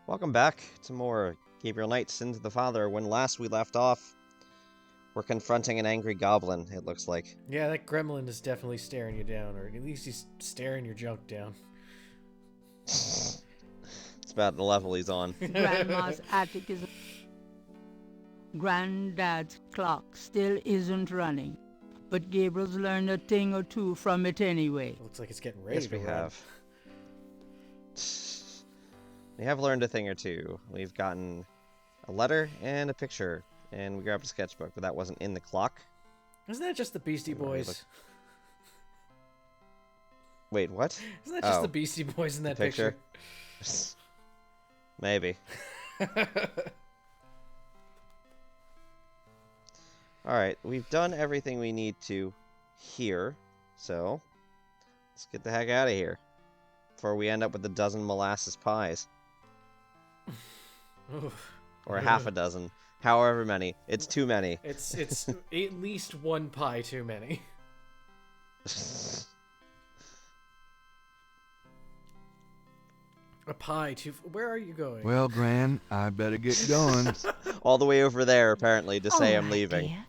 Welcome back to more Gabriel Knight, Sins of the Father. When last we left off, we're confronting an angry goblin, it looks like. Yeah, that gremlin is definitely staring you down, or at least he's staring your junk down. It's about the level he's on. Grandma's attic is... Granddad's clock still isn't running, but Gabriel's learned a thing or two from it anyway. Looks like it's getting ready Yes, to we run. have. We have learned a thing or two. We've gotten a letter and a picture, and we grabbed a sketchbook, but that wasn't in the clock. Isn't that just the Beastie Boys? Wait, what? Isn't that just the Beastie Boys in that picture? Maybe. Alright, we've done everything we need to here, so let's get the heck out of here before we end up with a dozen molasses pies. Or half a dozen. However many. It's too many. It's at least one pie too many. A pie too... Where are you going? Well, Gran, I better get going. All the way over there, apparently, to say I'm Alright, leaving. dear.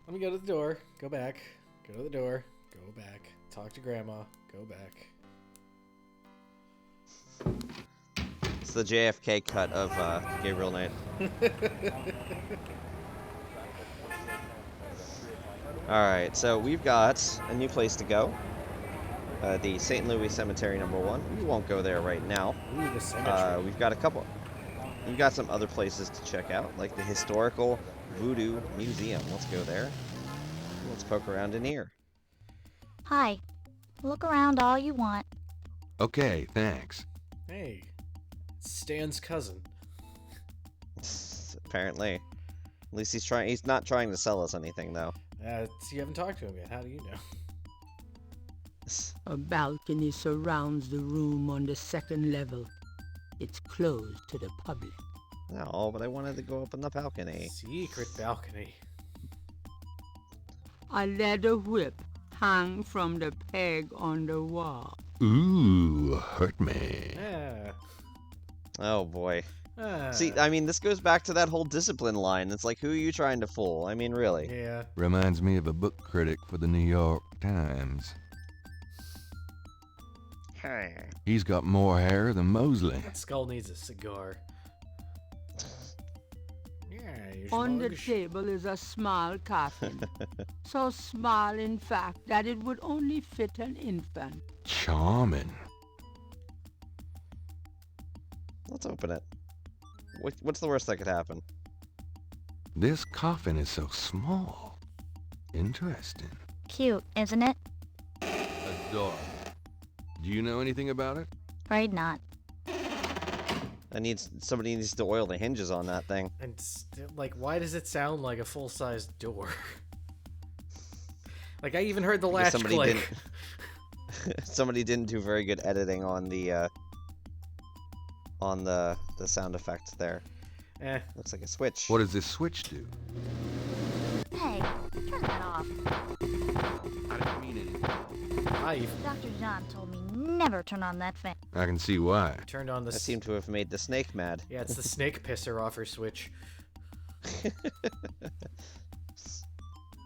Let me go to the door. Go back. Go to the door. Go back. Talk to Grandma. Go back. It's the JFK cut of Gabriel Knight. Alright, so we've got a new place to go. The St. Louis Cemetery #1. We won't go there right now. Ooh, the cemetery. We've got a couple. We've got some other places to check out, like the Historical Voodoo Museum. Let's go there. Let's poke around in here. Hi. Look around all you want. Okay, thanks. Hey. It's Stan's cousin. Apparently. At least he's not trying to sell us anything, though. You haven't talked to him yet. How do you know? A balcony surrounds the room on the second level. It's closed to the public. No, but I wanted to go up on the balcony. Secret balcony. A leather whip hang from the peg on the wall. Ooh, hurt me. Yeah. Oh, boy. Ah. See, I mean, this goes back to that whole discipline line. It's like, who are you trying to fool? I mean, really. Yeah. Reminds me of a book critic for the New York Times. Hey. He's got more hair than Mosley. That skull needs a cigar. Yeah, you On the smug. table is a small coffin. So small, in fact, that it would only fit an infant. Charming. Let's open it. What's the worst that could happen? This coffin is so small. Interesting. Cute, isn't it? Adorable. Do you know anything about it? Afraid not. Somebody needs to oil the hinges on that thing. And, like, why does it sound like a full-sized door? Like, I even heard the Because latch click. Somebody didn't do very good editing on the sound effect there. Eh. Looks like a switch. What does this switch do? Hey, turn that off. I didn't mean anything. I've Dr. John told me never turn on that fan. I can see why. turned on the... I seem to have made the snake mad. Yeah, it's the snake pisser offer switch. It's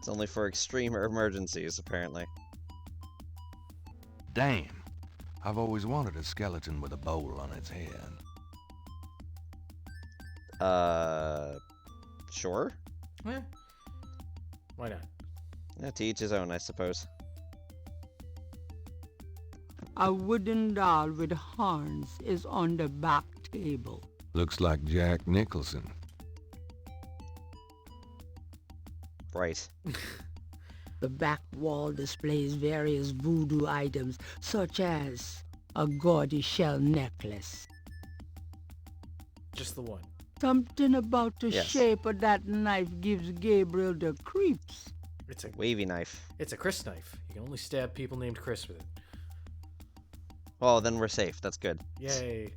only for extreme emergencies, apparently. Damn. I've always wanted a skeleton with a bowl on its head. Sure. Eh. Why not? Yeah, to each his own, I suppose. A wooden doll with horns is on the back table. Looks like Jack Nicholson. Right. The back wall displays various voodoo items, such as a gaudy shell necklace. Just the one. Something about the Yes. shape of that knife gives Gabriel the creeps. It's a Wavy knife. Chris knife. You can only stab people named Chris with it. Oh, then we're safe. That's good. Yay.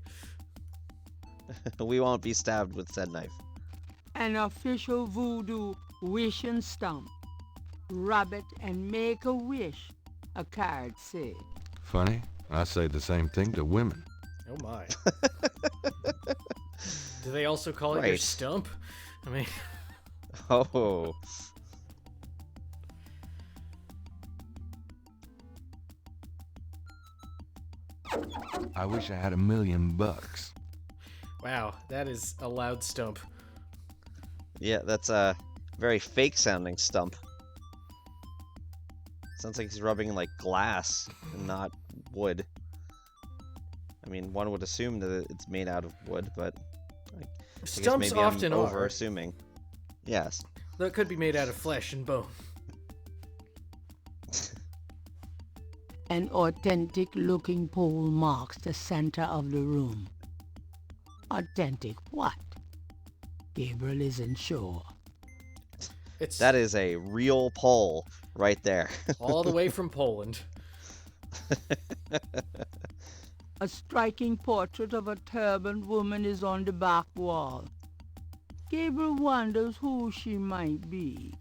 We won't be stabbed with said knife. An official voodoo wishing stump. Rub it and make a wish, a card said. Funny, I say the same thing to women. Oh my. Do they also call it your Right. stump? I mean, Oh. I wish I had $1,000,000. wow, that is a loud stump. Yeah, that's a very fake sounding stump. Sounds like he's rubbing like glass and not wood. I mean, one would assume that it's made out of wood, but I guess Stumps maybe often I'm are. over assuming. Yes. Though it could be made out of flesh and bone. An authentic looking pole marks the center of the room. Authentic what? Gabriel isn't sure. It's That is a real pole right there. all the way from Poland. A striking portrait of a turbaned woman is on the back wall. Gabriel wonders who she might be.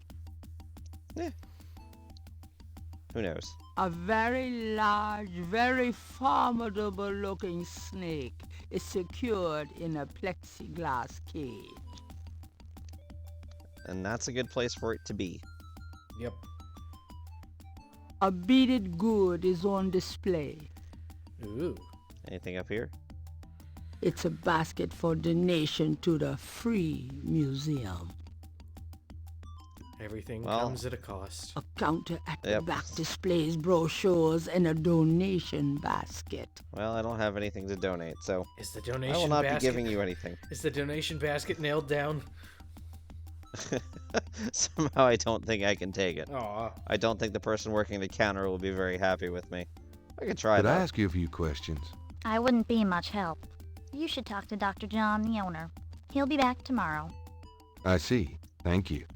Who knows? A very large, very formidable looking snake is secured in a plexiglass cage. And that's a good place for it to be. Yep. A beaded gourd is on display. Ooh. Anything up here? It's a basket for donation to the Free Museum. Everything Well. comes at a cost. A counter at the Yep. back displays brochures and a donation basket. Well, I don't have anything to donate, so Is the donation I will not basket be giving you anything. Is the donation basket nailed down? Somehow I don't think I can take it. Aw. I don't think the person working the counter will be very happy with me. I could try Could I that. ask you a few questions? I wouldn't be much help. You should talk to Dr. John, the owner. He'll be back tomorrow. I see. Thank you.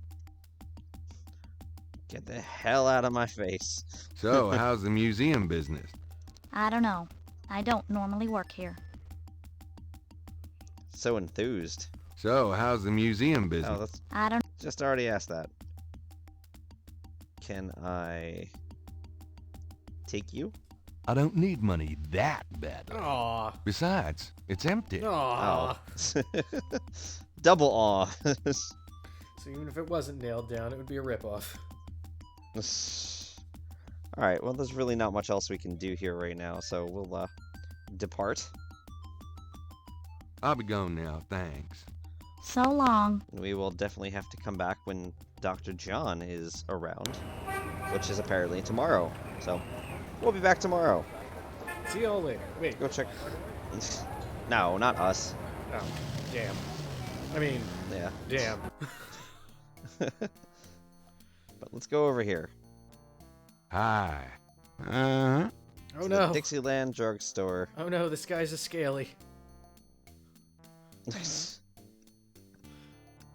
Get the hell out of my face. So, how's the museum business? I don't know. I don't normally work here. So enthused. So, how's the museum Oh, business? that's I don't just already asked that. Can I take you? I don't need money that badly. Aw. Besides, it's empty. Aw. Oh. Double aw. So even if it wasn't nailed down, it would be a ripoff. Alright, well, there's really not much else we can do here right now, so we'll, depart. I'll be gone now, thanks. So long. And we will definitely have to come back when Dr. John is around, which is apparently tomorrow. So, we'll be back tomorrow. See y'all later. Wait. Go check. No, not us. Oh, damn. I mean, Yeah. damn. But let's go over here. Hi. Uh-huh. Oh To no. The Dixieland drugstore. Oh no, this guy's a scaly.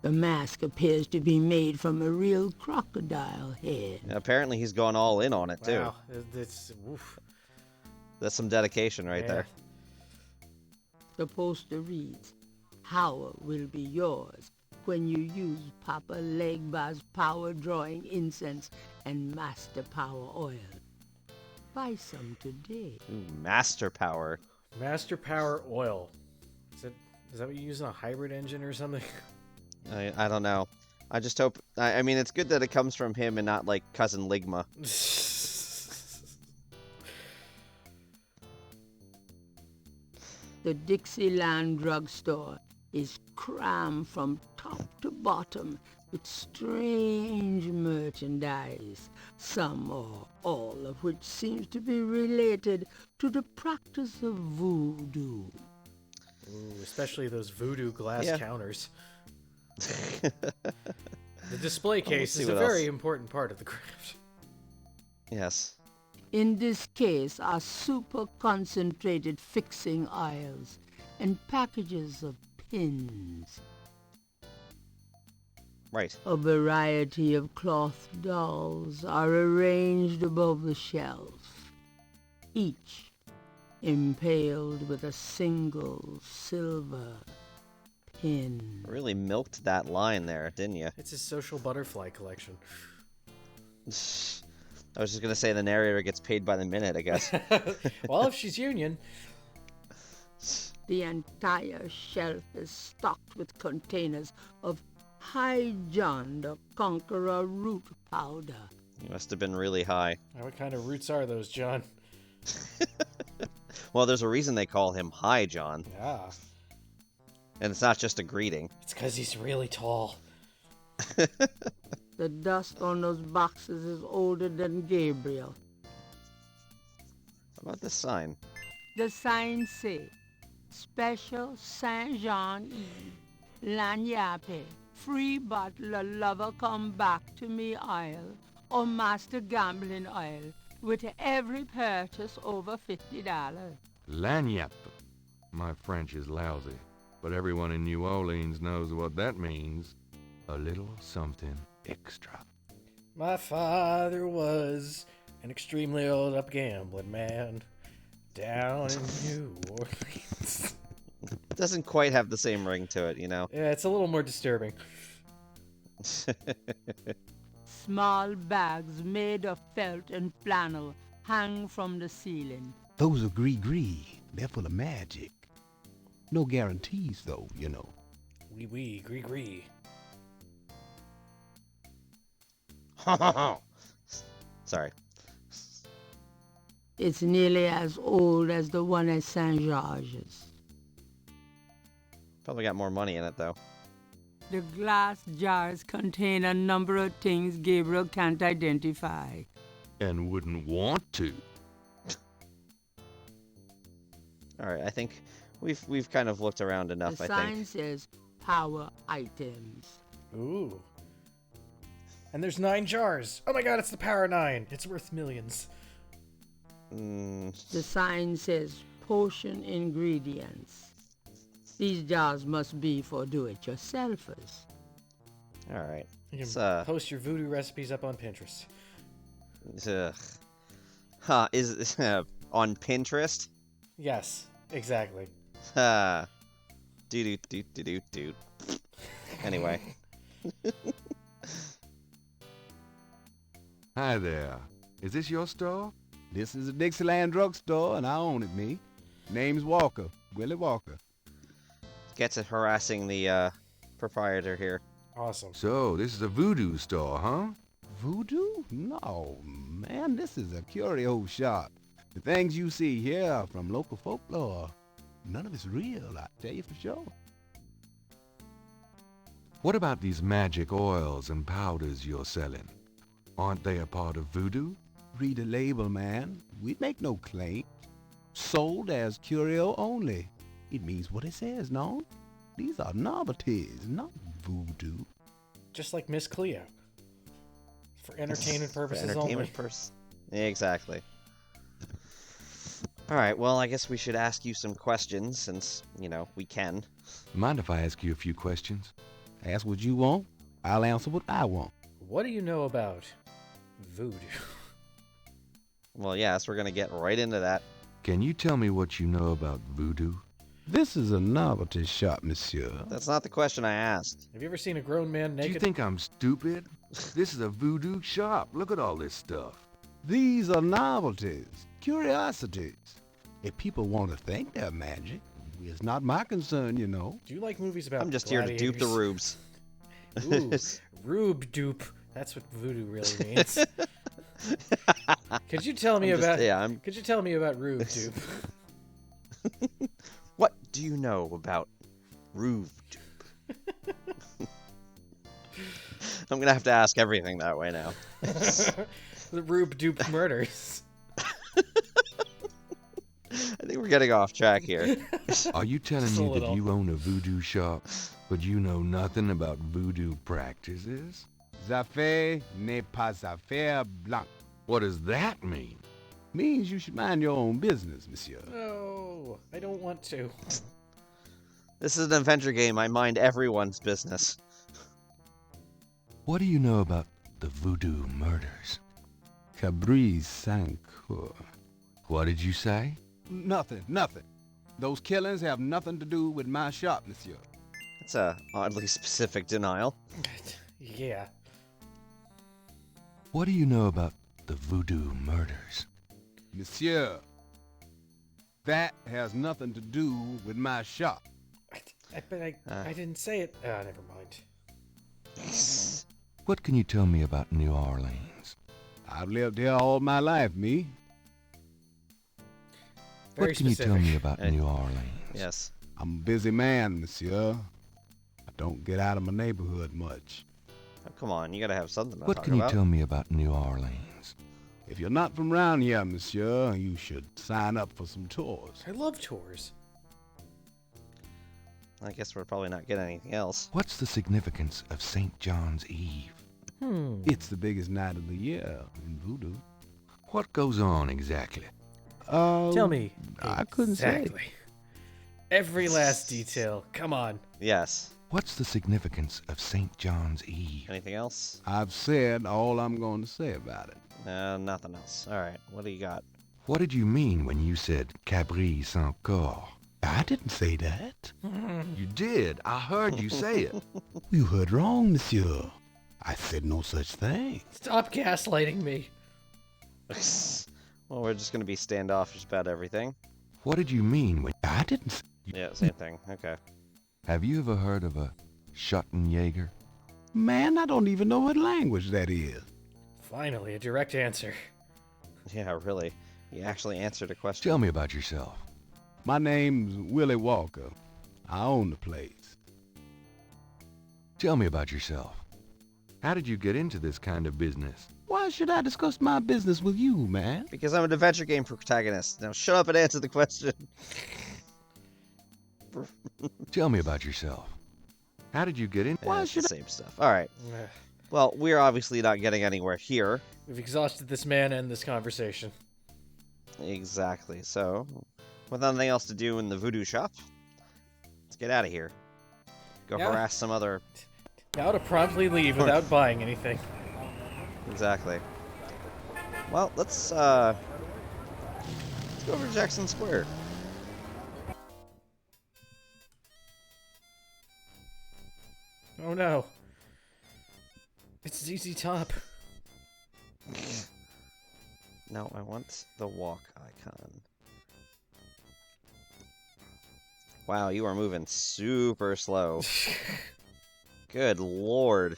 The mask appears to be made from a real crocodile head. Apparently he's gone all in on it, too. Wow. It's oof. That's some dedication right Yeah. there. The poster reads, "Power will be yours when you use Papa Legba's power drawing incense and Master Power oil. Buy some today." Ooh, master power. Master Power Oil. Is that what you use in a hybrid engine or something? I don't know. I just hope... I mean, it's good that it comes from him and not, like, Cousin Ligma. The Dixieland drugstore is crammed from top to bottom with strange merchandise, some or all of which seems to be related to the practice of voodoo. Ooh, especially those voodoo glass Yeah. counters. The display let's case see is a what very else. important part of the craft. Yes. In this case are super concentrated fixing oils and packages of pins. Right. A variety of cloth dolls are arranged above the shelf, each impaled with a single silver pin. Really milked that line there, didn't you? It's his social butterfly collection. I was just gonna say the narrator gets paid by the minute, I guess. Well, if she's union. The entire shelf is stocked with containers of High John the Conqueror root powder. You must have been really high. What kind of roots are those, John? Well, there's a reason they call him High John. Ah, And it's not just a greeting. it's because he's really tall. The dust on those boxes is older than Gabriel. How about this sign? The signs say, Special Saint Jean Eve, Lagnappe, free bottle of lover come back to me oil, or master gambling oil, with every purchase over $50. Lagniappe. My French is lousy, but everyone in New Orleans knows what that means. A little something extra. My father was an extremely old up gambling man down in New Orleans. It doesn't quite have the same ring to it, you know? Yeah, it's a little more disturbing. Small bags made of felt and flannel hang from the ceiling. Those are gris-gris. They're full of magic. No guarantees, though, you know. Wee, gree. Sorry. It's nearly as old as the one at Saint George's. Probably got more money in it, though. The glass jars contain a number of things Gabriel can't identify. And wouldn't want to. Alright, I think we've kind of looked around enough, The I sign think. says power items. Ooh. And there's 9 jars. Oh my god, it's the Power 9. It's worth millions. The sign says potion ingredients. These jars must be for do-it-yourselfers. Alright. You can It's, post your voodoo recipes up on Pinterest. Ugh. Huh, is on Pinterest? Yes, exactly. Ha. Do. Anyway. Hi there. Is this your store? This is a Dixieland drugstore, and I own it, me. Name's Walker, Willie Walker. Get to harassing the proprietor here. Awesome. So, this is a voodoo store, huh? Voodoo? No, man, this is a curio shop. The things you see here are from local folklore. None of it's real, I tell you for sure. What about these magic oils and powders you're selling? Aren't they a part of voodoo? Read the label, man. We make no claim. Sold as curio only. It means what it says, no? These are novelties, not voodoo. Just like Miss Cleo. For entertainment For purposes entertainment only. Exactly. Alright, well, I guess we should ask you some questions, since, you know, we can. Mind if I ask you a few questions? Ask what you want. I'll answer what I want. What do you know about voodoo? Well, yes, we're gonna get right into that. Can you tell me what you know about voodoo? This is a novelty shop, monsieur. That's not the question I asked. Have you ever seen a grown man Do naked? you think I'm stupid? This is a voodoo shop. Look at all this stuff. These are novelties, curiosities. If people want to think they're magic, it's not my concern, you know. Do you like movies about I'm just here to dupe the gladiators? rubes. Ooh, rube dupe. That's what voodoo really means. Could you tell me about? Could you tell me about rube dupe? What do you know about Rube Dupe? I'm gonna have to ask everything that way now. The rube dupe murders. I think we're getting off track here. Are you telling Just a me that little. you own a voodoo shop, but you know nothing about voodoo practices? Affaire n'est pas affaire blanche. What does that mean? Means you should mind your own business, monsieur. No, I don't want to. This is an adventure game. I mind everyone's business. What do you know about the voodoo murders? Cabri Sancour. What did you say? Nothing. Those killings have nothing to do with my shop, monsieur. That's a oddly specific denial. Yeah. What do you know about the voodoo murders? Monsieur, That has nothing to do with my shop. I didn't say it. Never mind. What can you tell me about New Orleans? I've lived here all my life, me. Very what can specific. you tell me about New Orleans? Yes. I'm a busy man, monsieur. I don't get out of my neighborhood much. Oh, come on, you gotta have something to What talk can you about. tell me about New Orleans? If you're not from round here, monsieur, you should sign up for some tours. I love tours. I guess we're probably not getting anything else. What's the significance of St. John's Eve? It's the biggest night of the year in voodoo. What goes on exactly? Tell me. I couldn't say. Exactly. Every last detail. Come on. Yes. What's the significance of St. John's Eve? Anything else? I've said all I'm going to say about it. Nothing else. All right, what do you got? What did you mean when you said Cabri sans corps? I didn't say that. You did. I heard you say it. You heard wrong, monsieur. I said no such thing. Stop gaslighting me. Well, we're just gonna be standoffish about everything. What did you mean when... I didn't say... Yeah, same thing. Okay. Have you ever heard of a Schottenjäger? Man, I don't even know what language that is. Finally, a direct answer. Yeah, really. You actually answered a question. Tell me about yourself. My name's Willie Walker. I own the place. Tell me about yourself. How did you get into this kind of business? Why should I discuss my business with you, man? Because I'm an adventure game protagonist. Now shut up and answer the question. Tell me about yourself. How did you get in? Why should the same stuff. All right. Well, we're obviously not getting anywhere here. We've exhausted this man and this conversation. Exactly. So, with nothing else to do in the voodoo shop, let's get out of here. Go Yeah. harass some other... Now to promptly leave without buying anything. Exactly. Well, let's go over to Jackson Square. Oh no. It's ZZ Top. No, I want the walk icon. Wow, you are moving super slow. Good lord.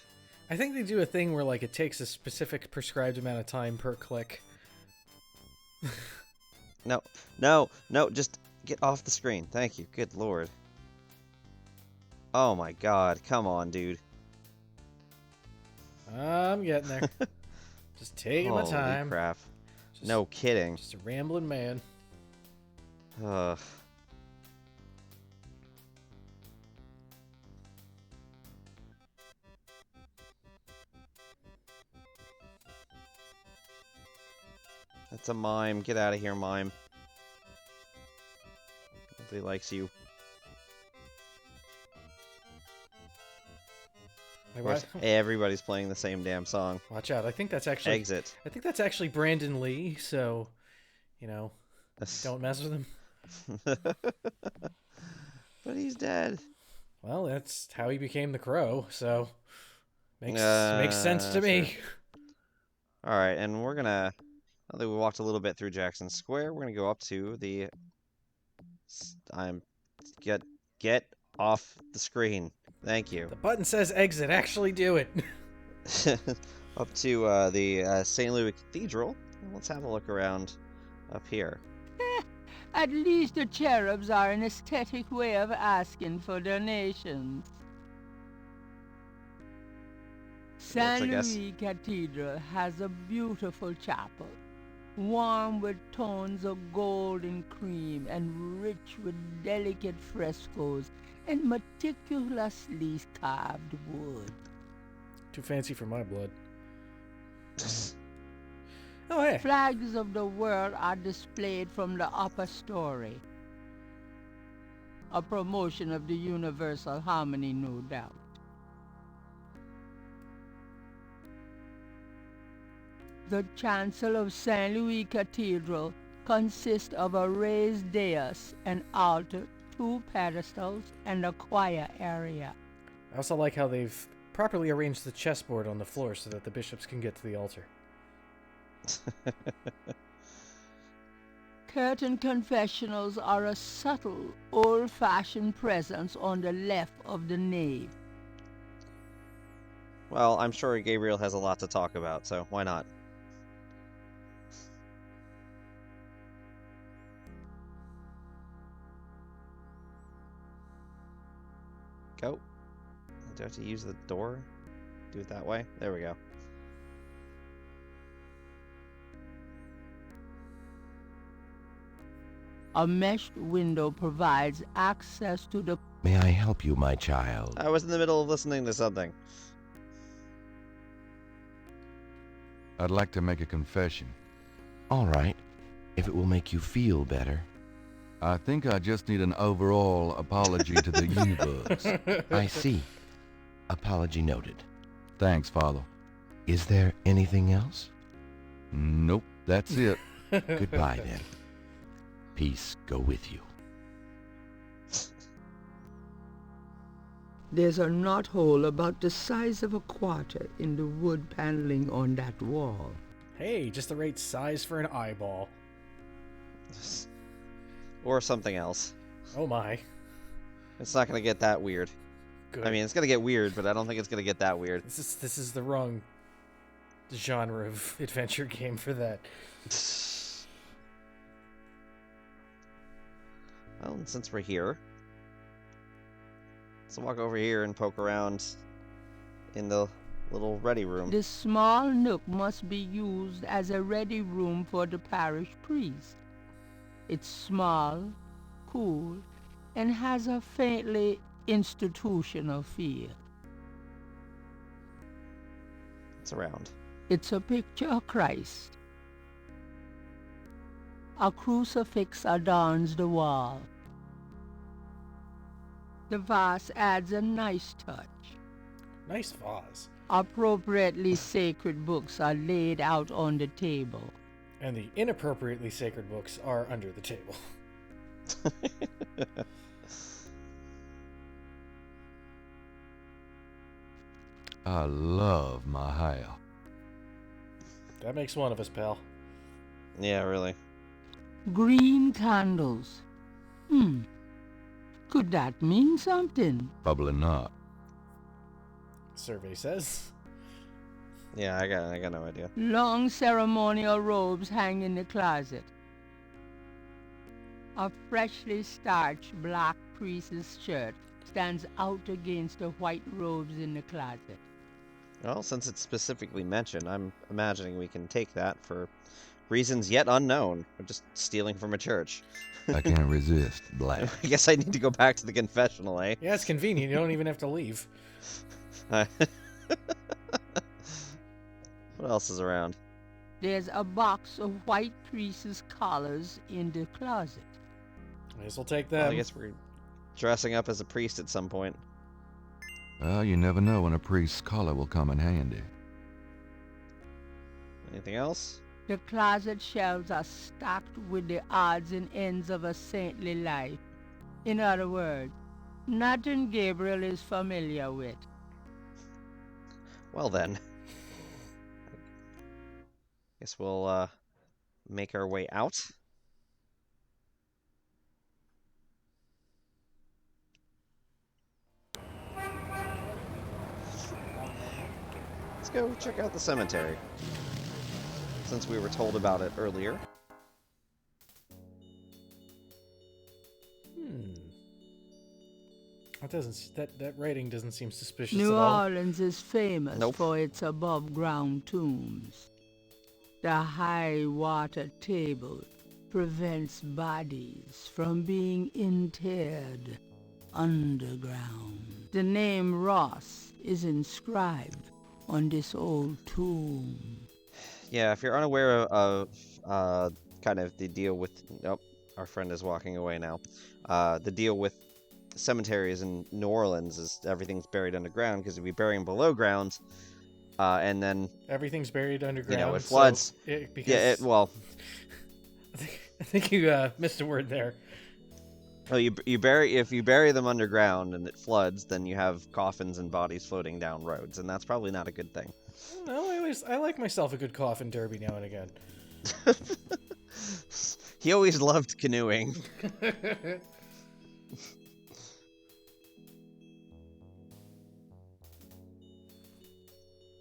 I think they do a thing where, like, it takes a specific prescribed amount of time per click. No, just get off the screen. Thank you. Good lord. Oh my god, come on, dude. I'm getting there. Just taking my Holy time. crap. Just- No kidding. Just a rambling man. Ugh. That's a mime. Get out of here, mime. Nobody likes you. Of course, everybody's playing the same damn song. Watch out! I think that's actually Exit. I think that's actually Brandon Lee. So, you know, don't mess with him. But he's dead. Well, that's how he became the Crow. So, makes sense to me. All right, and we're gonna. Now that we walked a little bit through Jackson Square, we're gonna go up to the. Get off the screen. Thank you. The button says exit. Actually, do it. Up to the St. Louis Cathedral. And let's have a look around up here. At least the cherubs are an aesthetic way of asking for donations. St. I guess. Louis Cathedral has a beautiful chapel, warm with tones of gold and cream and rich with delicate frescoes and meticulously carved wood. Too fancy for my blood. Oh, hey. Flags of the world are displayed from the upper story. A promotion of the universal harmony, no doubt. The chancel of St. Louis Cathedral consists of a raised dais, an altar, 2 pedestals, and a choir area. I also like how they've properly arranged the chessboard on the floor so that the bishops can get to the altar. Curtain confessionals are a subtle, old-fashioned presence on the left of the nave. Well, I'm sure Gabriel has a lot to talk about, so why not? Go. Do I have to use the door? Do it that way? There we go. A meshed window provides access to the... May I help you, my child? I was in the middle of listening to something. I'd like to make a confession. All right, if it will make you feel better. I think I just need an overall apology to the U-Bugs. I see. Apology noted. Thanks, Father. Is there anything else? Nope, that's it. Goodbye, then. Peace go with you. There's a knothole about the size of a quarter in the wood paneling on that wall. Hey, just the right size for an eyeball. Or something else. Oh my. It's not gonna get that weird. Good. I mean, it's gonna get weird, but I don't think it's gonna get that weird. This is the wrong genre of adventure game for that. Well, and since we're here, let's walk over here and poke around in the little ready room. This small nook must be used as a ready room for the parish priest. It's small, cool, and has a faintly institutional feel. It's around. It's a picture of Christ. A crucifix adorns the wall. The vase adds a nice touch. Nice vase. Appropriately sacred books are laid out on the table. And the inappropriately sacred books are under the table. I love my hair. That makes one of us, pal. Yeah, really. Green candles. Could that mean something? Probably not. Survey says. Yeah, I got no idea. Long ceremonial robes hang in the closet. A freshly starched black priest's shirt stands out against the white robes in the closet. Well, since it's specifically mentioned, I'm imagining we can take that for reasons yet unknown. We're just stealing from a church. I can't resist black. I guess I need to go back to the confessional, eh? Yeah, it's convenient. You don't even have to leave. What else is around? There's a box of white priest's collars in the closet. I guess we'll take Well, them. I guess we're dressing up as a priest at some point. Well, you never know when a priest's collar will come in handy. Anything else? The closet shelves are stocked with the odds and ends of a saintly life. In other words, nothing Gabriel is familiar with. Well then. Guess we'll make our way out. Let's go check out the cemetery, since we were told about it earlier. That writing doesn't seem suspicious New at all. Orleans is famous Nope. for its above-ground tombs. The high water table prevents bodies from being interred underground. The name Ross is inscribed on this old tomb. Yeah, if you're unaware of kind of the deal with... Nope, our friend is walking away now. The deal with cemeteries in New Orleans is everything's buried underground, because if you bury them below ground, and then... Everything's buried underground. You know, it floods. So well... I think you missed a word there. Oh, if you bury them underground and it floods, then you have coffins and bodies floating down roads, and that's probably not a good thing. No, I like myself a good coffin derby now and again. He always loved canoeing.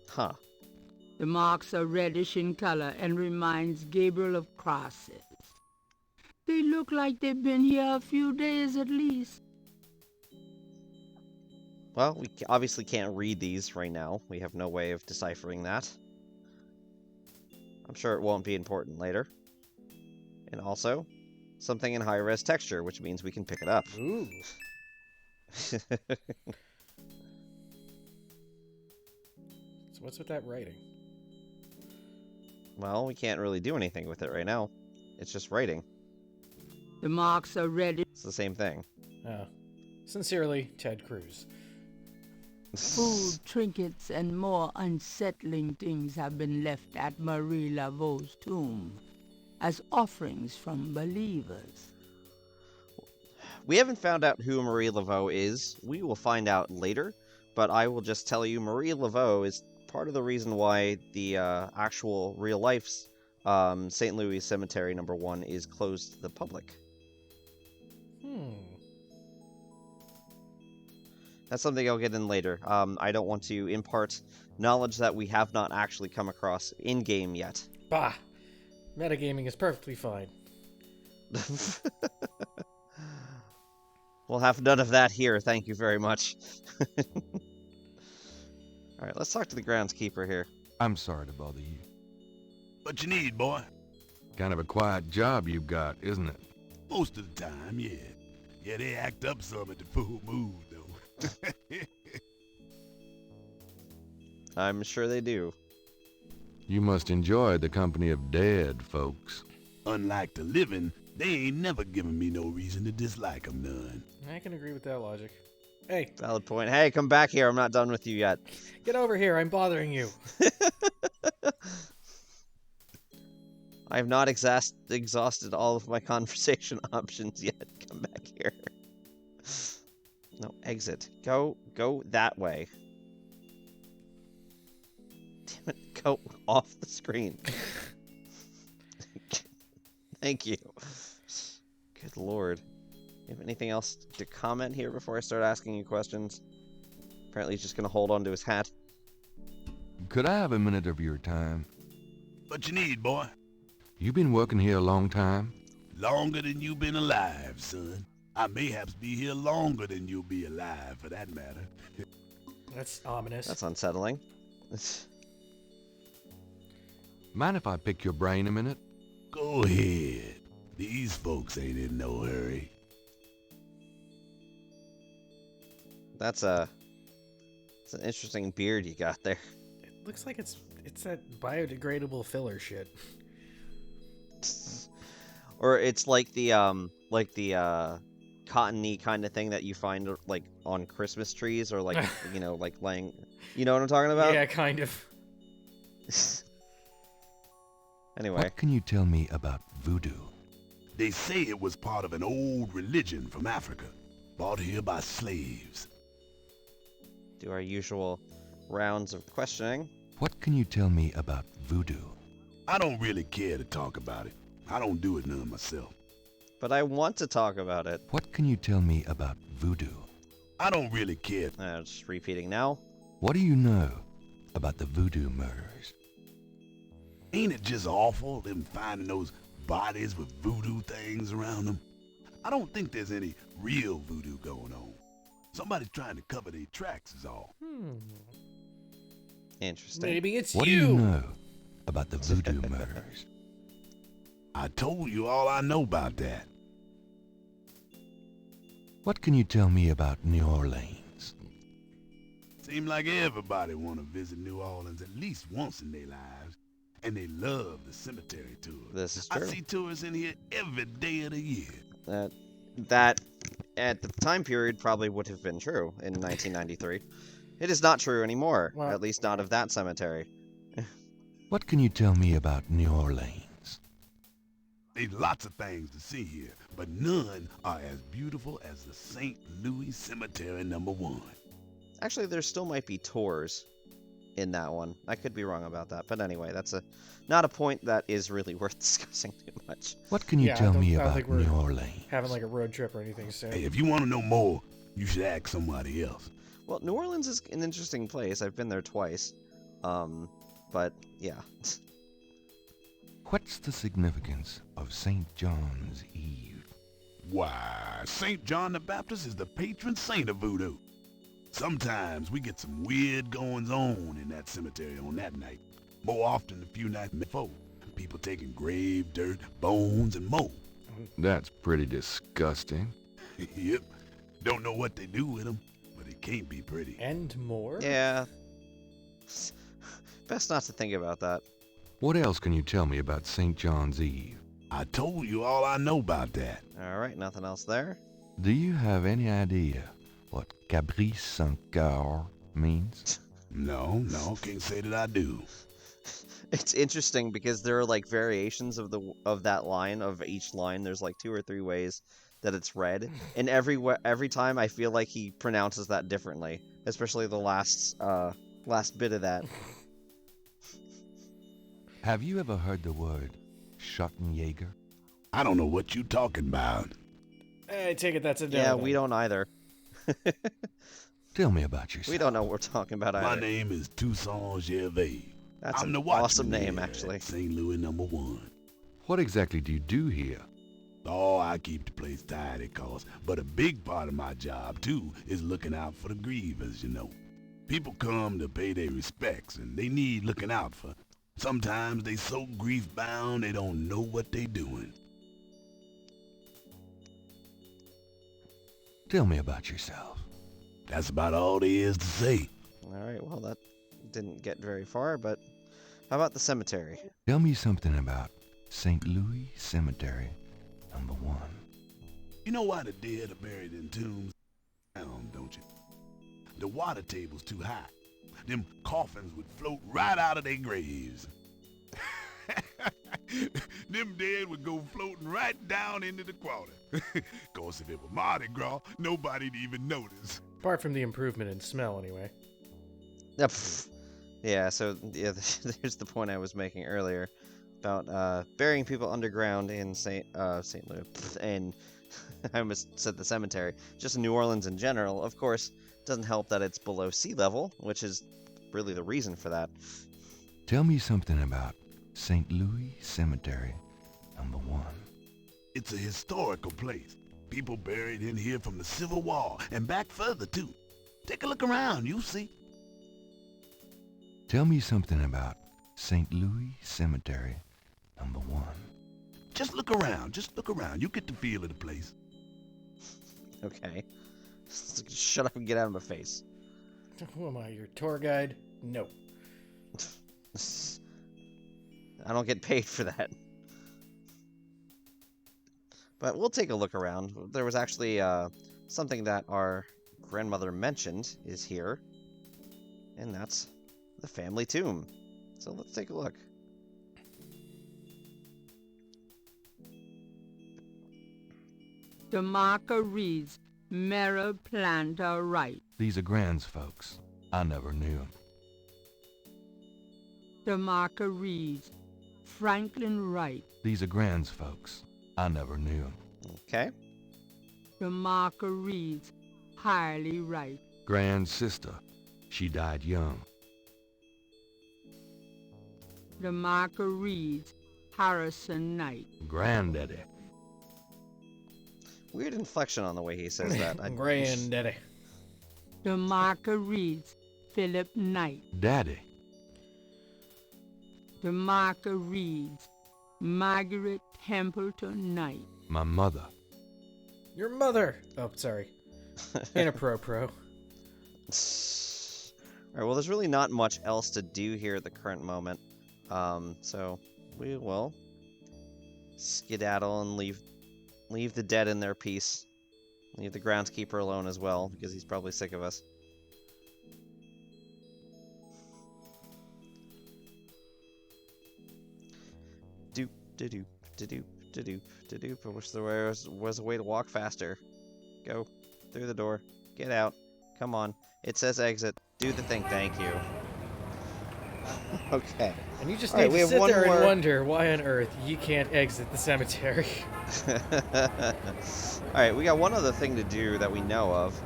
Huh. The marks are reddish in color and reminds Gabriel of crosses. They look like they've been here a few days at least. Well, we obviously can't read these right now. We have no way of deciphering that. I'm sure it won't be important later. And also, something in high-res texture, which means we can pick it up. Ooh. So what's with that writing? Well, we can't really do anything with it right now. It's just writing. The marks are reddish. It's the same thing. Oh. Sincerely, Ted Cruz. Food, trinkets, and more unsettling things have been left at Marie Laveau's tomb as offerings from believers. We haven't found out who Marie Laveau is. We will find out later, but I will just tell you Marie Laveau is part of the reason why the actual real-life's St. Louis Cemetery No. 1 is closed to the public. That's something I'll get in later. I don't want to impart knowledge that we have not actually come across in-game yet. Bah! Metagaming is perfectly fine. We'll have none of that here, thank you very much. Alright, let's talk to the groundskeeper here. I'm sorry to bother you. What you need, boy? Kind of a quiet job you've got, isn't it? Most of the time, yeah. Yeah, they act up some at the full moon, though. I'm sure they do. You must enjoy the company of dead folks. Unlike the living, they ain't never given me no reason to dislike 'em none. I can agree with that logic. Hey, Valid point. Hey, come back here. I'm not done with you yet. get over here. I'm bothering you. I have not exhausted all of my conversation options yet. Come back here. No, exit. Go that way. Damn it, go off the screen. Thank you. Good lord. You have anything else to comment here before I start asking you questions? Apparently he's just gonna hold on to his hat. Could I have a minute of your time? What you need, boy? You been working here a long time? Longer than you been alive, son. I mayhaps be here longer than you'll be alive, for that matter. That's ominous. That's unsettling. Mind if I pick your brain a minute? Go ahead. These folks ain't in no hurry. That's an interesting beard you got there. It looks like it's that biodegradable filler shit. Or it's like the cottony kind of thing that you find like on Christmas trees, or like you know, like laying. You know what I'm talking about? Yeah, kind of. Anyway. What can you tell me about voodoo? They say it was part of an old religion from Africa, brought here by slaves. Do our usual rounds of questioning. What can you tell me about voodoo? I don't really care to talk about it. I don't do it none myself. But I want to talk about it. What can you tell me about voodoo? I don't really care. Just repeating now. What do you know about the voodoo murders? Ain't it just awful, them finding those bodies with voodoo things around them? I don't think there's any real voodoo going on. Somebody's trying to cover their tracks is all. Interesting. Maybe it's What do you know about the voodoo murders? I told you all I know about that. What can you tell me about New Orleans? Seem like everybody want to visit New Orleans at least once in their lives. And they love the cemetery tours. This is true. I see tourists in here every day of the year. That at the time period probably would have been true in 1993. It is not true anymore, Well, at least not of that cemetery. What can you tell me about New Orleans? There's lots of things to see here, but none are as beautiful as the St. Louis Cemetery No. 1. Actually, there still might be tours in that one. I could be wrong about that, but anyway, that's not a point that is really worth discussing too much. What can you tell me about New Orleans? Having like a road trip or anything soon. Hey, if you want to know more, you should ask somebody else. Well, New Orleans is an interesting place. I've been there twice. But yeah. What's the significance of St. John's Eve? Why, St. John the Baptist is the patron saint of voodoo. Sometimes we get some weird goings-on in that cemetery on that night. More often a few nights before. People taking grave dirt, bones, and more. That's pretty disgusting. Yep. Don't know what they do with them, but it can't be pretty. And more? Yeah. Best not to think about that. What else can you tell me about St. John's Eve? I told you all I know about that. Alright, nothing else there? Do you have any idea what Caprice Sans Coeur means? No, can't say that I do. It's interesting because there are like variations of that line, of each line. There's like 2 or 3 ways that it's read, and every time I feel like he pronounces that differently, especially the last bit of that. Have you ever heard the word Schottenjäger? I don't know what you talking about. I take it that's a no. Yeah, we don't either. Tell me about yourself. We don't know what we're talking about either. My name is Toussaint Gervais. That's I'm an the watchman awesome name, here actually. at St. Louis #1. What exactly do you do here? Oh, I keep the place tidy, cause, but a big part of my job, too, is looking out for the grievers, you know. People come to pay their respects, and they need looking out for. Sometimes they so grief-bound they don't know what they doing. Tell me about yourself. That's about all there is to say. Alright, well that didn't get very far, but how about the cemetery? Tell me something about St. Louis Cemetery #1. You know why the dead are buried in tombs down, don't you? The water table's too high. Them coffins would float right out of their graves. Them dead would go floating right down into the water. Course, if it were Mardi Gras, nobody'd even notice. Apart from the improvement in smell, anyway. Yeah, so yeah, there's the point I was making earlier about burying people underground in St. Louis, and I almost said the cemetery. Just New Orleans in general, of course, doesn't help that it's below sea level, which is really the reason for that. Tell me something about St. Louis Cemetery #1. It's a historical place. People buried in here from the Civil War and back further, too. Take a look around, you'll see. Tell me something about St. Louis Cemetery #1. Just look around. You get the feel of the place. Okay. Shut up and get out of my face. Who am I, your tour guide? No. I don't get paid for that. But we'll take a look around. There was actually something that our grandmother mentioned is here, and that's the family tomb. So let's take a look. The marker reads, Mera Planta Right. These are Grand's folks. I never knew 'em. The marker reads, Franklin Wright. These are Grand's folks. I never knew 'em. Okay. The marker reads, Harley Wright. Grand's sister. She died young. The marker reads, Harrison Knight. Granddaddy. Weird inflection on the way he says that. Granddaddy. The marker reads, Philip Knight. Daddy. The marker reads, Margaret Templeton Knight. My mother. Your mother. Oh, sorry. Inappropriate. Alright, well, there's really not much else to do here at the current moment. So we will skedaddle and leave the dead in their peace. Leave the groundskeeper alone as well, because he's probably sick of us. Doop, da-doop, da-doop, da-doop, da-doop. I wish there was a way to walk faster. Go. Through the door. Get out. Come on. It says exit. Do the thing. Thank you. Okay. And you just All need right, we to have sit one there more. and wonder why on earth you can't exit the cemetery. Alright, we got one other thing to do that we know of.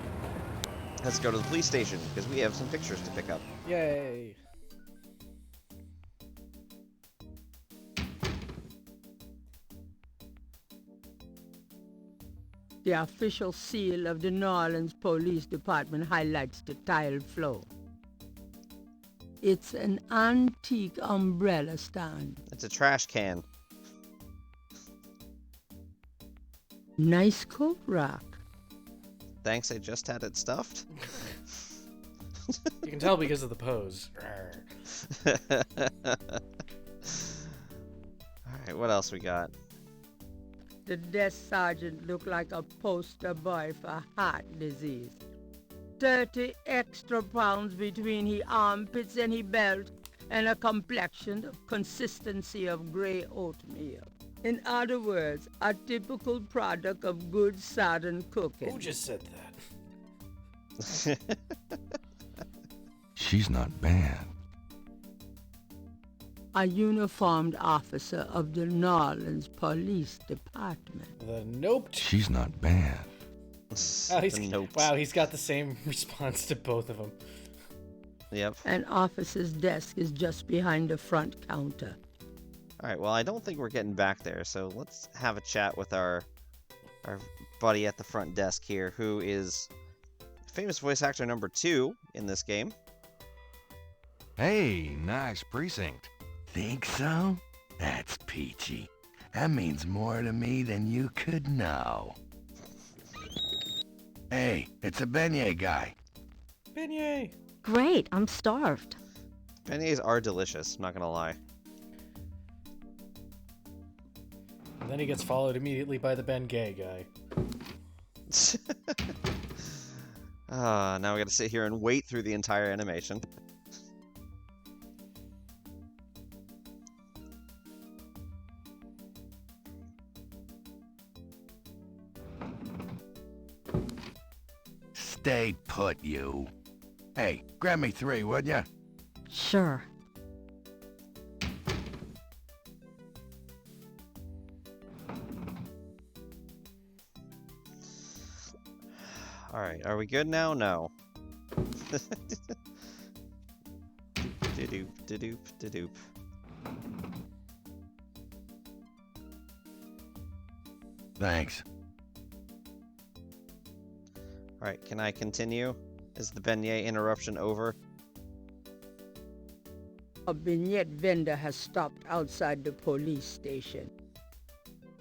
Let's go to the police station, because we have some pictures to pick up. Yay. The official seal of the New Orleans Police Department highlights the tiled floor. It's an antique umbrella stand. It's a trash can. Nice coat rack. Thanks, I just had it stuffed. You can tell because of the pose. Alright, what else we got? The desk sergeant looked like a poster boy for heart disease. 30 extra pounds between his armpits and his belt, and a complexion of consistency of grey oatmeal. In other words, a typical product of good southern cooking. Who just said that? She's not bad. A uniformed officer of the New Orleans Police Department. The nope. She's not bad. Wow, he's got the same response to both of them. Yep. An officer's desk is just behind the front counter. Alright, well, I don't think we're getting back there, so let's have a chat with our buddy at the front desk here, who is famous voice actor number 2 in this game. Hey, nice precinct. Think so? That's peachy. That means more to me than you could know. Hey, it's a beignet guy. Beignet. Great, I'm starved. Beignets are delicious, not gonna lie. And then he gets followed immediately by the Ben Gay guy. Now we gotta sit here and wait through the entire animation. Stay put, you. Hey, grab me 3, would ya? Sure. Alright, are we good now? No. Da-doop, da-doop, da-doop. Thanks. Alright, can I continue? Is the beignet interruption over? A beignet vendor has stopped outside the police station.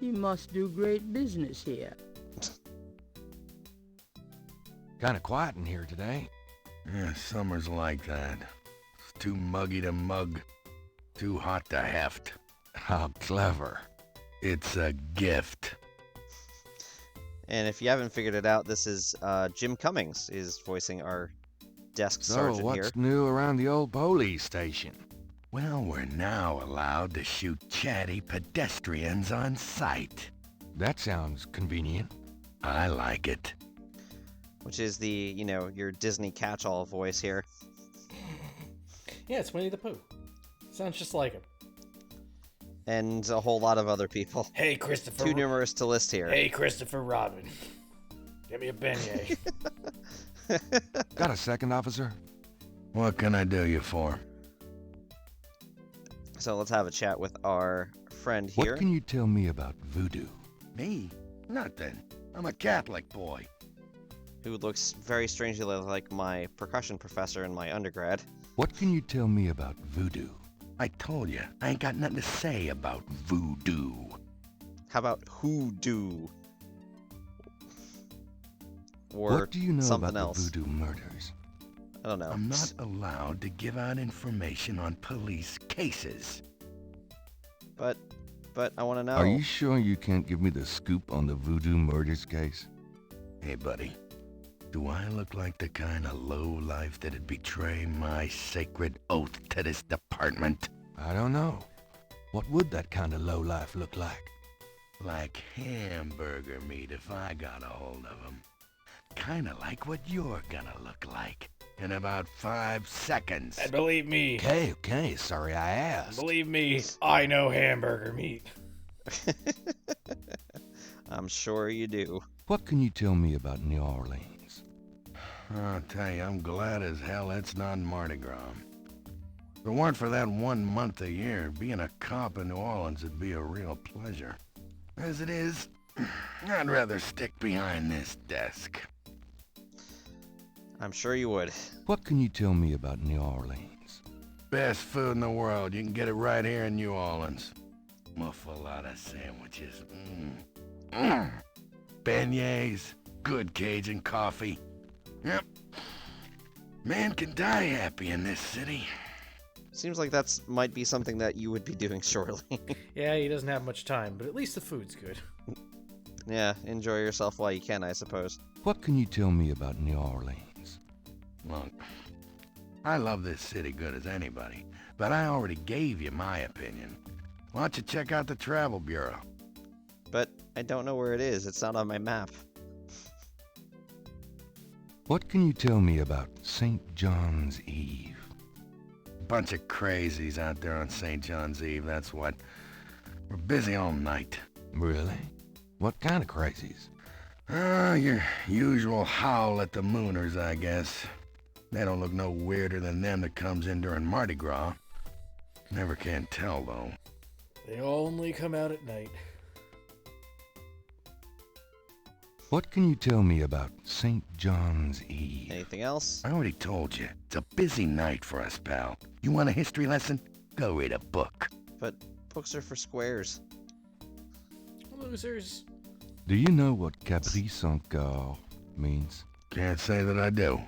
He must do great business here. Kinda quiet in here today. Yeah, summer's like that. It's too muggy to mug. Too hot to heft. How clever. It's a gift. And if you haven't figured it out, this is Jim Cummings is voicing our desk sergeant So, what's here. new around the old police station? Well, we're now allowed to shoot chatty pedestrians on sight. That sounds convenient. I like it. Which is the, you know, your Disney catch-all voice here. Yeah, it's Winnie the Pooh. Sounds just like him. And a whole lot of other people. Hey, Christopher. Too numerous to list here. Hey, Christopher Robin. Get me a beignet. Got a second, officer? What can I do you for? So let's have a chat with our friend here. What can you tell me about voodoo? Me? Nothing. I'm a Catholic boy. Who looks very strangely like my percussion professor in my undergrad. What can you tell me about voodoo? I told you, I ain't got nothing to say about voodoo. How about hoodoo? Or what do you know something about else? the voodoo murders? I don't know. I'm not allowed to give out information on police cases. But I want to know. Are you sure you can't give me the scoop on the voodoo murders case? Hey, buddy. Do I look like the kind of lowlife that'd betray my sacred oath to this department? I don't know. What would that kind of lowlife look like? Like hamburger meat if I got a hold of 'em. Kinda like what you're gonna look like. in about 5 seconds. And believe me. Okay, sorry I asked. Believe me, I know hamburger meat. I'm sure you do. What can you tell me about New Orleans? I'll tell you, I'm glad as hell it's not Mardi Gras. If it weren't for that 1 month a year, being a cop in New Orleans would be a real pleasure. As it is, I'd rather stick behind this desk. I'm sure you would. What can you tell me about New Orleans? Best food in the world. You can get it right here in New Orleans. Muffaletta sandwiches. Beignets. Good Cajun coffee. Yep. Man can die happy in this city. Seems like that's might be something that you would be doing shortly. Yeah, he doesn't have much time, but at least the food's good. Yeah, enjoy yourself while you can, I suppose. What can you tell me about New Orleans? Look, I love this city good as anybody, but I already gave you my opinion. Why don't you check out the Travel Bureau? But I don't know where it is. It's not on my map. What can you tell me about St. John's Eve? Bunch of crazies out there on St. John's Eve, that's what. We're busy all night. Really? What kind of crazies? Your usual howl at the mooners, I guess. They don't look no weirder than them that comes in during Mardi Gras. Never can tell, though. They only come out at night. What can you tell me about St. John's Eve? Anything else? I already told you. It's a busy night for us, pal. You want a history lesson? Go read a book. But books are for squares. Losers. Do you know what Caprice encore means? Can't say that I do.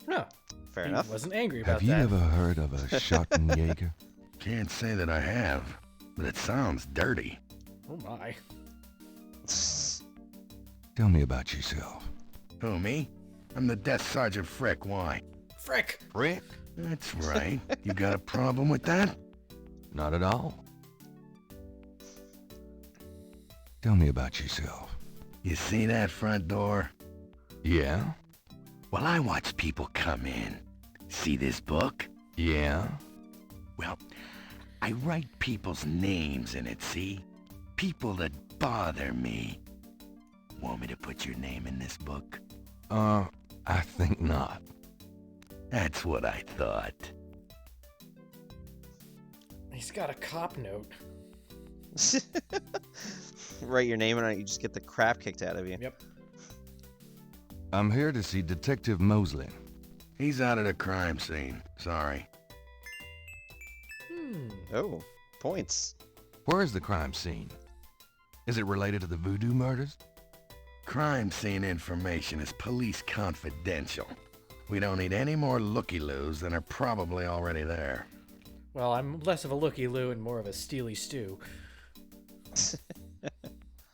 No. Fair He enough. wasn't angry about Have you that. ever heard of a Schottenjäger? Can't say that I have, but it sounds dirty. Oh my. Tell me about yourself. Who, me? I'm the Death Sergeant Frick. Why? Frick. Frick? That's right. You got a problem with that? Not at all. Tell me about yourself. You see that front door? Yeah? Well, I watch people come in. See this book? Yeah? Well, I write people's names in it, see? People that bother me. Want me to put your name in this book? I think not. That's what I thought. He's got a cop note. Write your name on it, you just get the crap kicked out of you. Yep. I'm here to see Detective Mosley. He's out of the crime scene. Sorry. Oh, points. Where is the crime scene? Is it related to the voodoo murders? Crime scene information is police confidential. We don't need any more looky-loos than are probably already there. Well, I'm less of a looky-loo and more of a steely stew.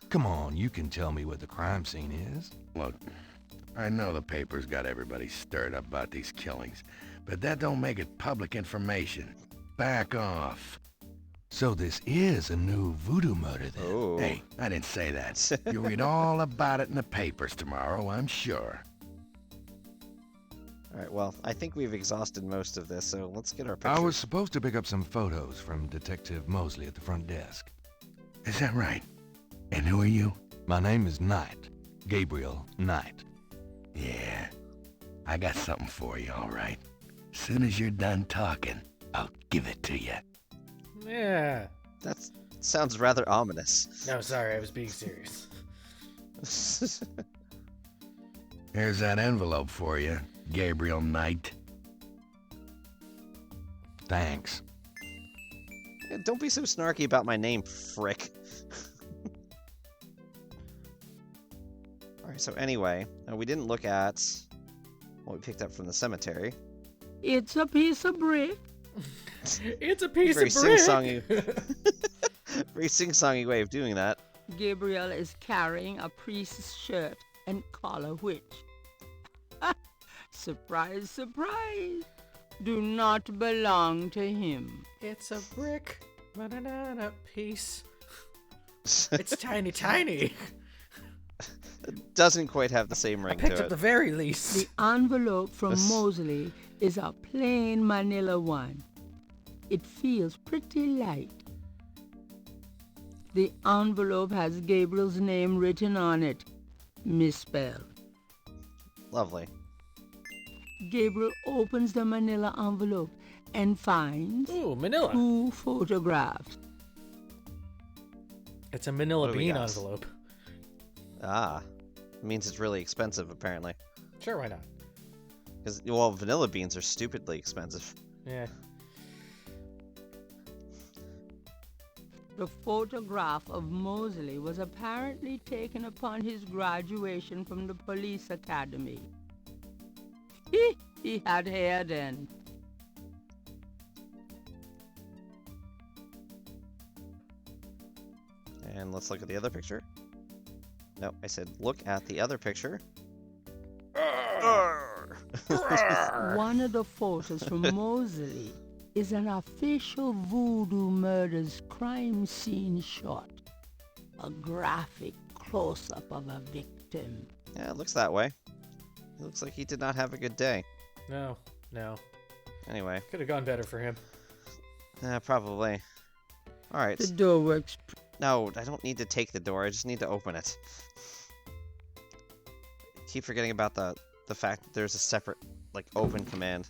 Come on, you can tell me what the crime scene is. Look, I know the paper's got everybody stirred up about these killings, but that don't make it public information. Back off. So this is a new voodoo murder then? Oh. Hey, I didn't say that. You'll read all about it in the papers tomorrow, I'm sure. Alright, well, I think we've exhausted most of this, so let's get our picture. I was supposed to pick up some photos from Detective Mosley at the front desk. Is that right? And who are you? My name is Knight. Gabriel Knight. Yeah, I got something for you, all right. Soon as you're done talking, I'll give it to you. Yeah. That sounds rather ominous. No, sorry, I was being serious. Here's that envelope for you, Gabriel Knight. Thanks. Yeah, don't be so snarky about my name, Frick. Alright, so anyway, we didn't look at what we picked up from the cemetery. It's a piece of brick. It's a piece Very of brick. sing-songy. Very sing-songy way of doing that. Gabriel is carrying a priest's shirt and collar which, surprise, surprise, do not belong to him. It's a brick. Banana piece. It's tiny, tiny. Doesn't quite have the same I ring picked to up it. the very least. The envelope from Mosley is a plain manila one. It feels pretty light. The envelope has Gabriel's name written on it, misspelled. Lovely. Gabriel opens the manila envelope and finds Ooh, Manila. 2 photographs. It's a Manila What do we bean got? envelope. Ah. It means it's really expensive, apparently. Sure, why not? Because, well, vanilla beans are stupidly expensive. Yeah. The photograph of Mosley was apparently taken upon his graduation from the police academy. He had hair then. And let's look at the other picture. No, I said look at the other picture. One of the photos from Mosley is an official Voodoo Murders crime scene shot. A graphic close-up of a victim. Yeah, it looks that way. It looks like he did not have a good day. No. Anyway, Could have gone better for him. probably. Alright. The door works. No, I don't need to take the door. I just need to open it. Keep forgetting about the fact that there's a separate, like, open command.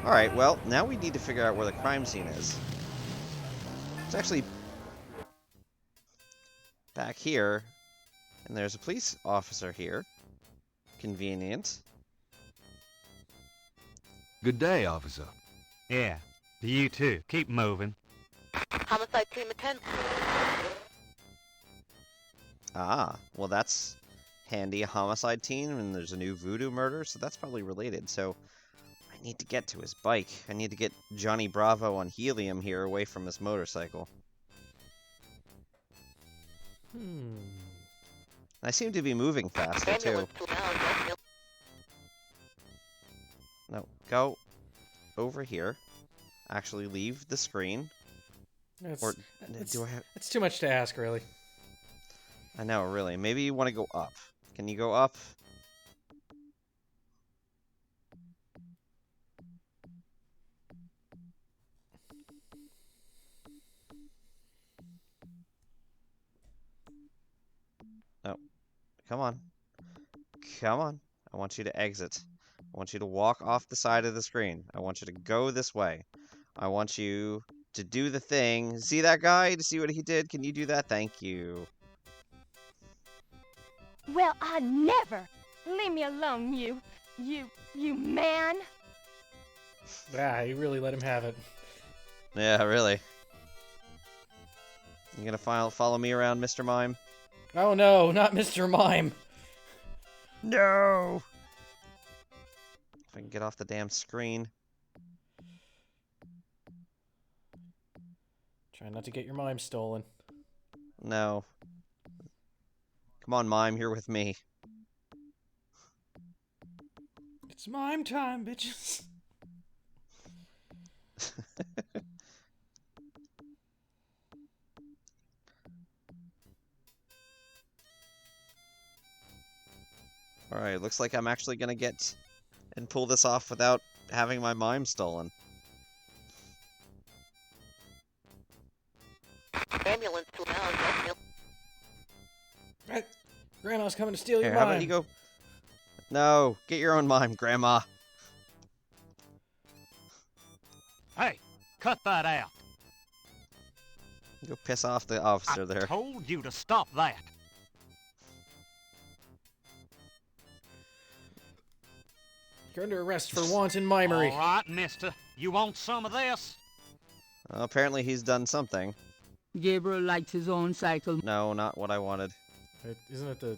Alright, well, now we need to figure out where the crime scene is. It's actually back here, and there's a police officer here. Convenient. Good day, officer. Yeah, you too. Keep moving. Homicide team attend. Ah, well that's handy. A homicide team, and there's a new voodoo murder, so that's probably related. So I need to get to his bike. I need to get Johnny Bravo on helium here away from his motorcycle. I seem to be moving faster too. No, go over here. Actually, leave the screen. Or do I have? It's too much to ask, really. I know, really. Maybe you want to go up. Can you go up? No. Come on. Come on. I want you to exit. I want you to walk off the side of the screen. I want you to go this way. I want you to do the thing. See that guy? To see what he did? Can you do that? Thank you. Well, I never. Leave me alone, you man. Ah, you really let him have it. Yeah, really. You gonna follow me around, Mr. Mime? Oh no, not Mr. Mime. No! If I can get off the damn screen. Try not to get your mime stolen. No. Come on, Mime, you're with me. It's mime time, bitches. Alright, looks like I'm actually gonna get and pull this off without having my mime stolen. Ambulance to now. Right. Grandma's coming to steal Here, your how mime. about you go? No, get your own mime, Grandma. Hey, cut that out. Go piss off the officer I there. told you to stop that. You're under arrest for wanton mimery. All right, mister. You want some of this? Well, apparently he's done something. Gabriel likes his own cycle. No, not what I wanted. Isn't it the...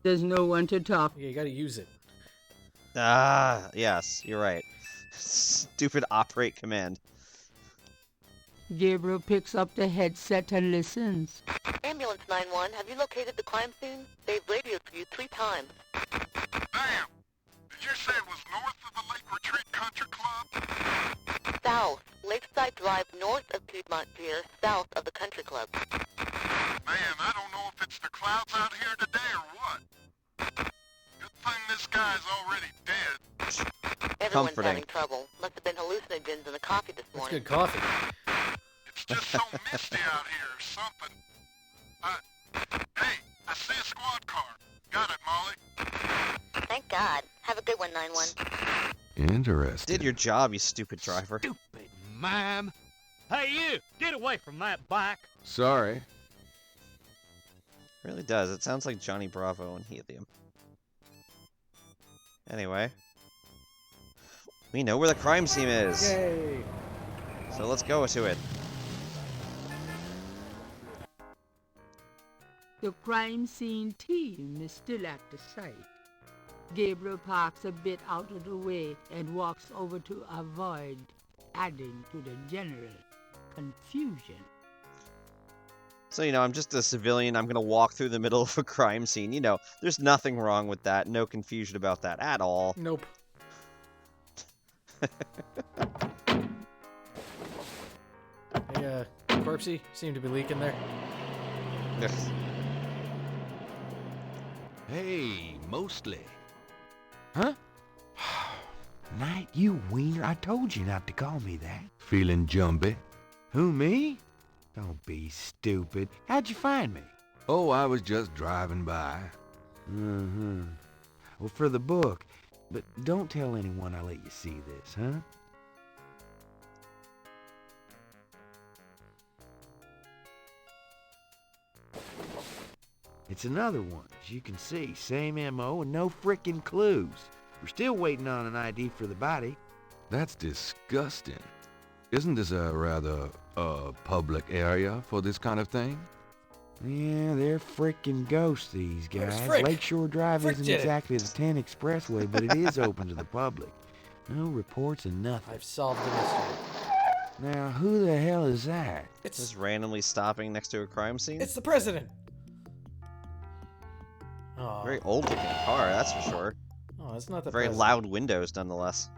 There's no one to talk. Yeah, you gotta use it. Ah, yes, you're right. Stupid operate command. Gabriel picks up the headset and listens. Ambulance 9-1, have you located the crime scene? They've radioed for you 3 times. Damn! Did you say it was north of the Lake Retreat Country Club? South. Lakeside Drive north of Piedmont Pier, south of the country club. Man, I don't know if it's the clouds out here today or what. guy's already dead. Everyone's Comforting. having trouble. Must have been hallucinogens in the coffee this That's morning. good coffee. It's just so misty out here or something. Hey, I see a squad car. Got it, Molly. Thank God. Have a good one, 9-1. Interesting. Did your job, you stupid driver. Stupid mime. Hey, you! Get away from that bike. Sorry. Really does. It sounds like Johnny Bravo and Helium. Anyway. We know where the crime scene is. Yay! So let's go to it. The crime scene team is still at the site. Gabriel parks a bit out of the way and walks over to avoid adding to the general confusion. So, I'm just a civilian. I'm gonna walk through the middle of a crime scene. There's nothing wrong with that. No confusion about that at all. Nope. Hey, Corpsey, seem to be leaking there. Yes. Hey, mostly. Huh? Night, you wiener. I told you not to call me that. Feeling jumpy? Who, me? Don't be stupid. How'd you find me? Oh, I was just driving by. Mm-hmm. Well, for the book. But don't tell anyone I let you see this, huh? It's another one. As you can see, same M.O. and no frickin' clues. We're still waiting on an ID for the body. That's disgusting. Isn't this a rather, public area for this kind of thing? Yeah, they're frickin' ghosts, these Where's guys. Frick? Lakeshore Drive Frick isn't did it. exactly the 10 expressway, but it is open to the public. No reports and nothing. I've solved the mystery. Now, who the hell is that? It's Just randomly stopping next to a crime scene. the president. Oh, Very old looking car, that's for sure. oh, it's not the Very president. loud windows, nonetheless.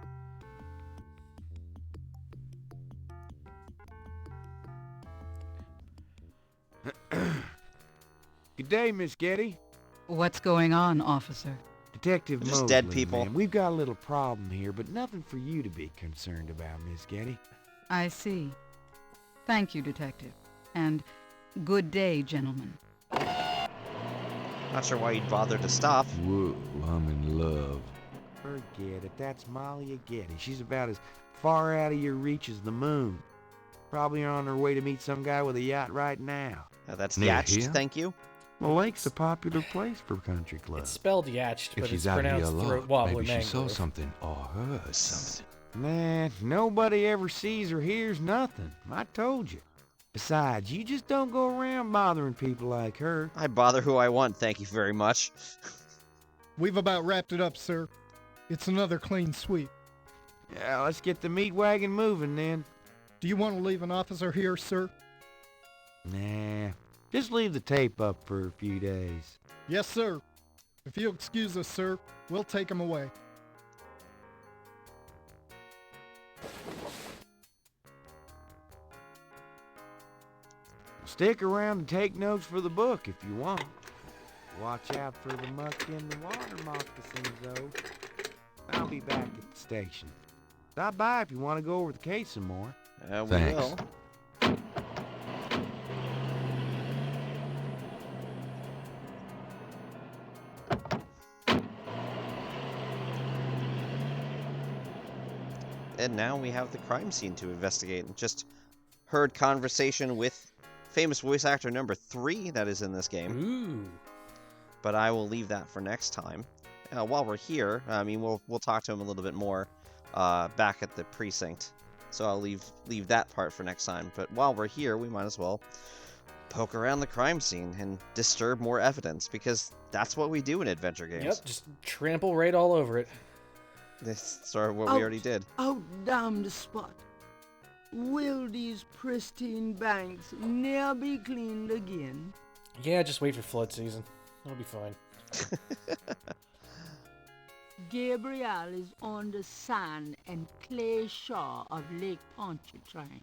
Good day, Miss Getty. What's going on, officer? Detective Just Mosley, dead people. ma'am. We've got a little problem here, but nothing for you to be concerned about, Miss Getty. I see. Thank you, Detective. And good day, gentlemen. Not sure why you'd bother to stop. Whoa, I'm in love. Forget it. That's Molly Getty. She's about as far out of your reach as the moon. Probably on her way to meet some guy with a yacht right now. That's Near Yatched, here? thank you. The lake's a popular place for country It's clubs. spelled Yatched, If but it's she's out here pronounced alone, throat wobbly maybe she saw mangrove. something or heard something. Nah, nobody ever sees or hears nothing. I told you. Besides, you just don't go around bothering people like her. I bother who I want, thank you very much. We've about wrapped it up, sir. It's another clean sweep. Yeah, let's get the meat wagon moving then. Do you want to leave an officer here, sir? Nah, just leave the tape up for a few days. Yes, sir. If you'll excuse us, sir, we'll take him away. Stick around and take notes for the book if you want. Watch out for the muck in the water moccasins, though. I'll be back at the station. Stop by if you want to go over the case some more. We Thanks. will. And now we have the crime scene to investigate. And just heard conversation with famous voice actor number 3 that is in this game. Ooh. But I will leave that for next time. While we're here, I mean, we'll talk to him a little bit more back at the precinct. So I'll leave that part for next time. But while we're here, we might as well poke around the crime scene and disturb more evidence, because that's what we do in adventure games. Yep, just trample right all over it. This is sort of what we already did. Out damn the spot. Will these pristine banks ne'er be cleaned again? Yeah, just wait for flood season. It'll be fine. Gabriel is on the sand and clay shore of Lake Pontchartrain,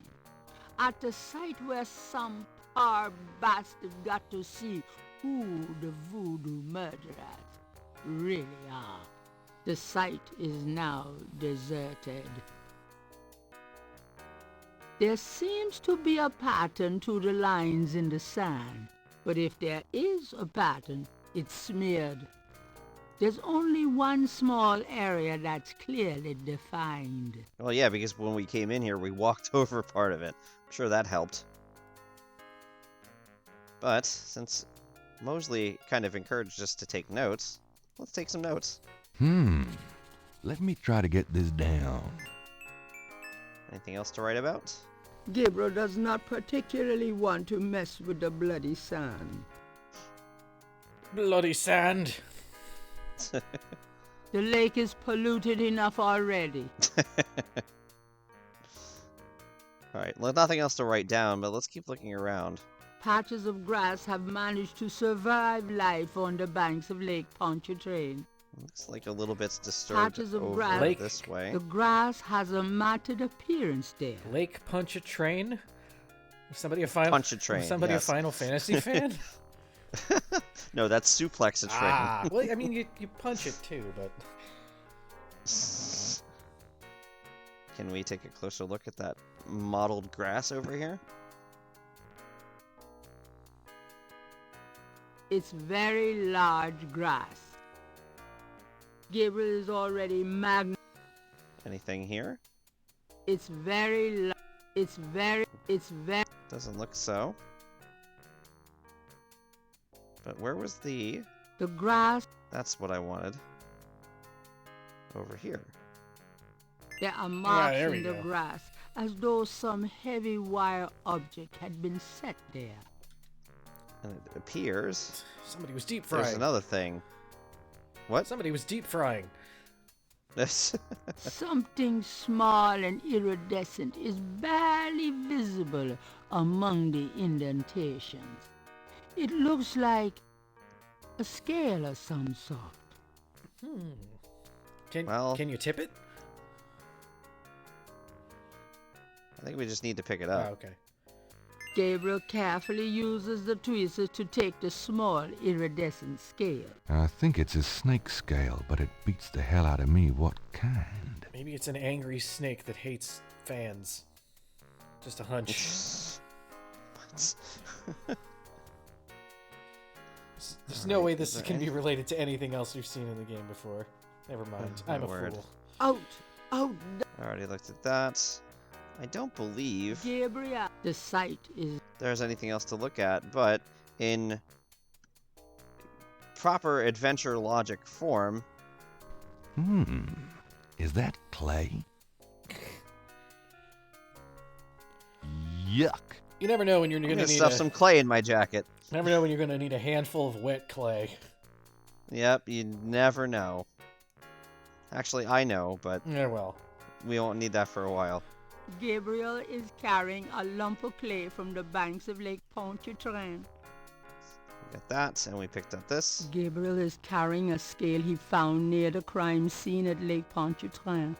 at the site where some poor bastard got to see who the voodoo murderers really are. The site is now deserted. There seems to be a pattern to the lines in the sand, but if there is a pattern, it's smeared. There's only one small area that's clearly defined. Well, yeah, because when we came in here, we walked over part of it. I'm sure that helped. But, since Mosley kind of encouraged us to take notes, let's take some notes. Let me try to get this down. Anything else to write about? Gabriel does not particularly want to mess with the bloody sand. Bloody sand! The lake is polluted enough already. Alright, well, nothing else to write down, but let's keep looking around. Patches of grass have managed to survive life on the banks of Lake Pontchartrain. Looks like a little bit's disturbed Patches of over grass. this way. The grass has a matted appearance there. Lake Pontchartrain? Was somebody a Final Pontchartrain, was somebody yes. a Final Fantasy fan? No, that's Suplex a Train. Ah, well, I mean, you punch it too, but... Can we take a closer look at that mottled grass over here? It's very large grass. Gabriel is already Anything here? It's very Doesn't look so. But where was the grass? That's what I wanted. Over here. There are marks there in we the go. grass, as though some heavy wire object had been set there. And it appears Somebody was deep there's frying. another thing. What? Somebody was deep frying. This. Something small and iridescent is barely visible among the indentations. It looks like a scale of some sort. Can you tip it? I think we just need to pick it Oh, up. okay. Gabriel carefully uses the tweezers to take the small iridescent scale. I think it's a snake scale, but it beats the hell out of me what kind. Maybe it's an angry snake that hates fans. Just a hunch. There's no way this can be related to anything else we've seen in the game before. Never mind. I'm a word. fool. Out! I already looked at that. I don't believe Gabriel! The site is... there's anything else to look at, but in proper adventure logic form... Is that clay? Yuck. You never know when you're I'm going gonna to need stuff some clay in my jacket. Never know when you're going to need a handful of wet clay. Yep, you never know. Actually, I know, but Yeah, well. we won't need that for a while. Gabriel is carrying a lump of clay from the banks of Lake Pontchartrain. We got that, and we picked up this. Gabriel is carrying a scale he found near the crime scene at Lake Pontchartrain.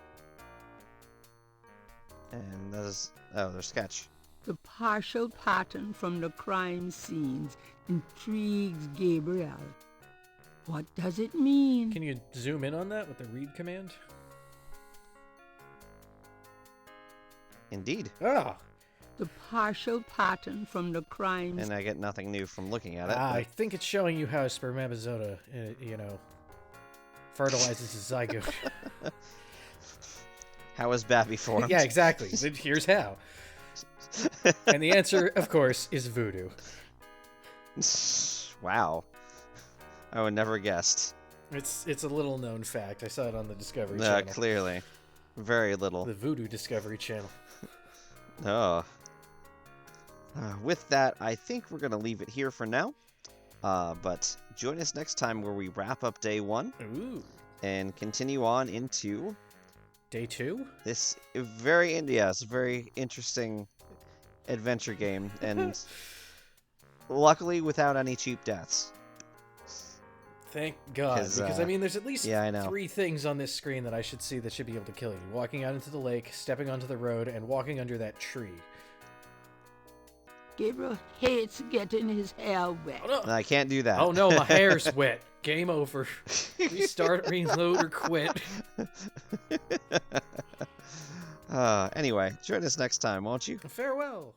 And there's... oh, there's sketch. The partial pattern from the crime scenes intrigues Gabriel. What does it mean? Can you zoom in on that with the read command? Indeed. Ah! The partial pattern from the crime... And I get nothing new from looking at it. I but- think it's showing you how spermatozoa, fertilizes a zygote. How is Babby formed? Yeah, exactly. Here's how. And the answer, of course, is voodoo. Wow. I would never guessed. It's a little known fact. I saw it on the Discovery Channel. Clearly. Very little. The Voodoo Discovery Channel. Oh. With that, I think we're going to leave it here for now. But join us next time where we wrap up day 1. Ooh. And continue on into... Day 2? This very interesting adventure game. And luckily without any cheap deaths. Thank God, because I mean, there's at least I know. 3 things on this screen that I should see that should be able to kill you. Walking out into the lake, stepping onto the road, and walking under that tree. Gabriel hates getting his hair wet. Oh, no. I can't do that. Oh no, my hair's wet. Game over. Restart, reload, or quit. Anyway, join us next time, won't you? Farewell.